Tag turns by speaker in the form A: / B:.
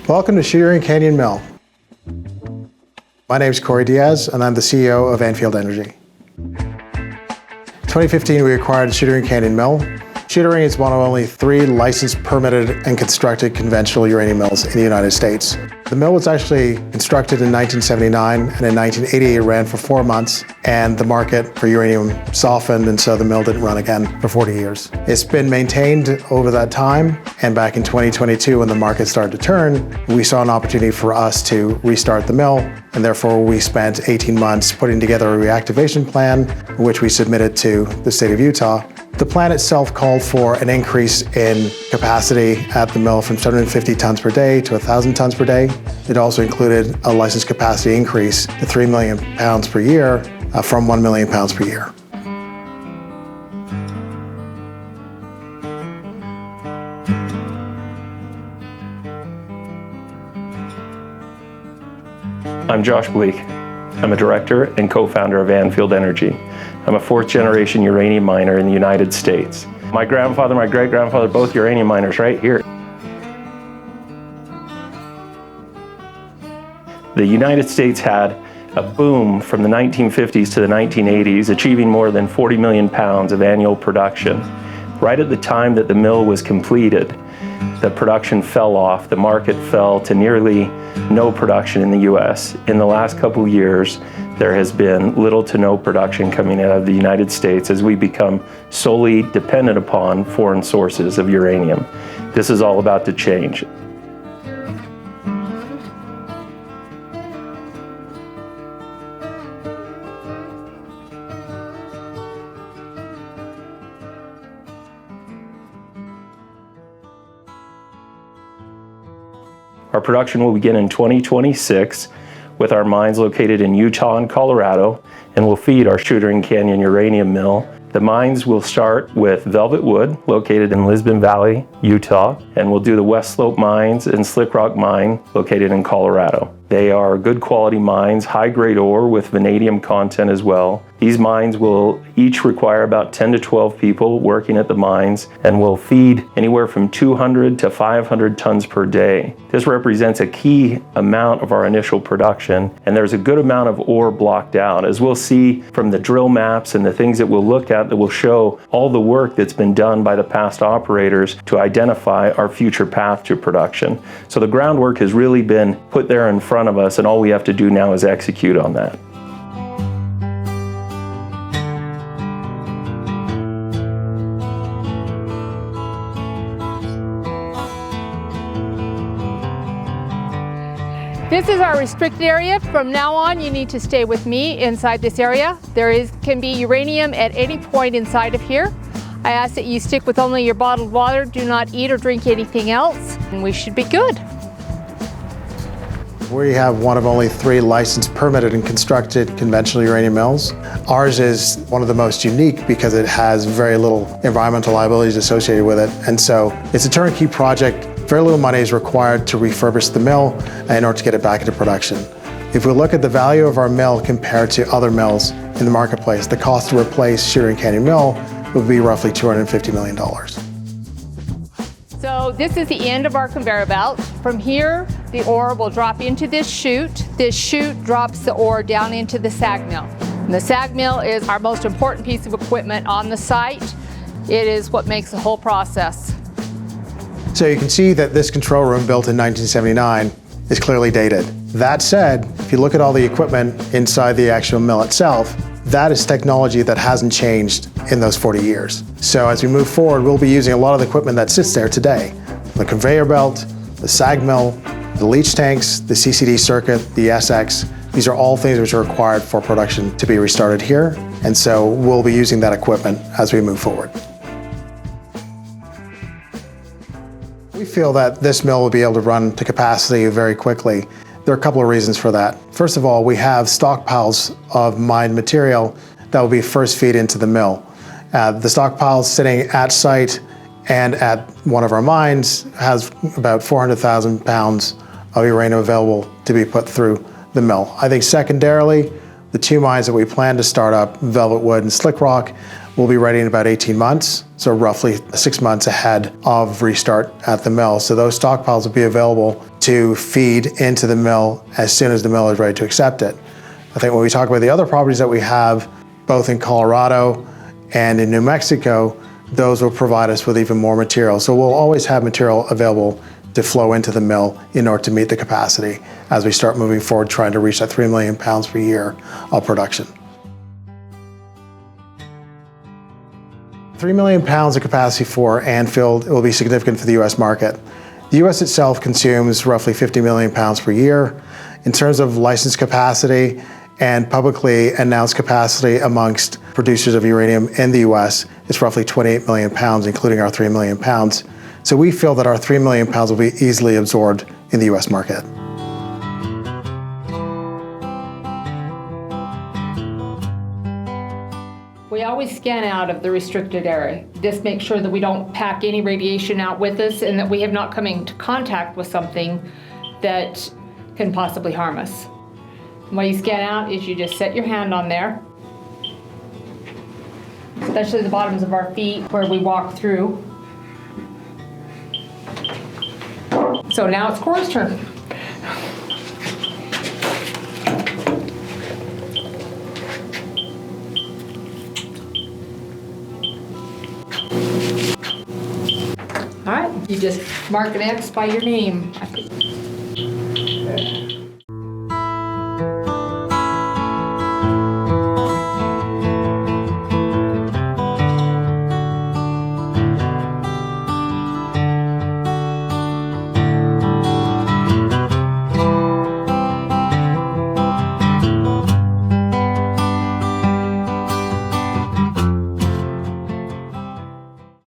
A: Welcome to Shooting Canyon Mill. My name is Corey Diaz, and I'm the CEO of Anfield Energy. In 2015, we acquired Shooting Canyon Mill. Shooting is one of only 3 licensed, permitted, and constructed conventional uranium mills in the United States. The mill was actually constructed in 1979, and in 1980 it ran for 4 months, and the market for uranium softened, and so the mill didn't run again for 40 years. It's been maintained over that time, and back in 2022, when the market started to turn, we saw an opportunity for us to restart the mill, and therefore we spent 18 months putting together a reactivation plan, which we submitted to the state of Utah. The plan itself called for an increase in capacity at the mill from 750 tons per day to 1,000 tons per day. It also included a license capacity increase to 3 million pounds per year from 1 million pounds per year.
B: I'm Josh Bleak. I'm a director and co-founder of Anfield Energy. I'm a 4th-generation uranium miner in the United States. My grandfather, my great-grandfather, both uranium miners right here. The United States had a boom from the 1950s to the 1980s, achieving more than 40 million pounds of annual production. Right at the time that the mill was completed, the production fell off. The market fell to nearly no production in the U.S. In the last couple of years, there has been little to no production coming out of the United States as we become solely dependent upon foreign sources of uranium. This is all about to change. Our production will begin in 2026 with our mines located in Utah and Colorado, and will feed our Shooting Canyon uranium mill. The mines will start with Velvet Wood, located in Lisbon Valley, Utah, and we'll do the West Slope mines and Slick Rock mine, located in Colorado. They are good quality mines, high-grade ore with vanadium content as well. These mines will each require about 10 to 12 people working at the mines and will feed anywhere from 200 to 500 tons per day. This represents a key amount of our initial production, and there's a good amount of ore blocked out. As we'll see from the drill maps and the things that we'll look at that will show all the work that's been done by the past operators to identify our future path to production. So the groundwork has really been put there in front of us, and all we have to do now is execute on that.
C: This is our restricted area. From now on, you need to stay with me inside this area. Can be uranium at any point inside of here. I ask that you stick with only your bottled water. Do not eat or drink anything else, and we should be good.
A: We have one of only 3 licensed, permitted, and constructed conventional uranium mills. Ours is one of the most unique because it has very little environmental liabilities associated with it. And so it's a turnkey project. Very little money is required to refurbish the mill in order to get it back into production. If we look at the value of our mill compared to other mills in the marketplace, the cost to replace Shooting Canyon Mill would be roughly $250 million.
C: So this is the end of our conveyor belt. From here, the ore will drop into this chute. This chute drops the ore down into the SAG mill. And the SAG mill is our most important piece of equipment on the site. It is what makes the whole process.
A: So you can see that this control room, built in 1979, is clearly dated. That said, if you look at all the equipment inside the actual mill itself, that is technology that hasn't changed in those 40 years. So as we move forward, we'll be using a lot of the equipment that sits there today. The conveyor belt, the SAG mill, the leach tanks, the CCD circuit, the SX. These are all things which are required for production to be restarted here. And so we'll be using that equipment as we move forward. We feel that this mill will be able to run to capacity very quickly. There are a couple of reasons for that. First of all, we have stockpiles of mined material that will be first feed into the mill. The stockpile sitting at site and at one of our mines has about 400,000 pounds of uranium available to be put through the mill. I think secondarily, The 2 mines that we plan to start up, Velvet Wood and Slick Rock, will be ready in about 18 months, so roughly 6 months ahead of restart at the mill. So those stockpiles will be available to feed into the mill as soon as the mill is ready to accept it. I think when we talk about the other properties that we have, both in Colorado and in New Mexico, those will provide us with even more material. So we'll always have material available to flow into the mill in order to meet the capacity as we start moving forward, trying to reach that 3 million pounds per year of production. 3 million pounds of capacity for Anfield will be significant for the US market. The US itself consumes roughly 50 million pounds per year. In terms of licensed capacity and publicly announced capacity amongst producers of uranium in the US, it's roughly 28 million pounds, including our 3 million pounds. So we feel that our 3 million pounds will be easily absorbed in the US market.
C: We always scan out of the restricted area. Just make sure that we don't pack any radiation out with us and that we have not come into contact with something that can possibly harm us. What you scan out is you just set your hand on there, especially the bottoms of our feet where we walk through. So now it's Cora's turn. All right, you just mark an X by your name.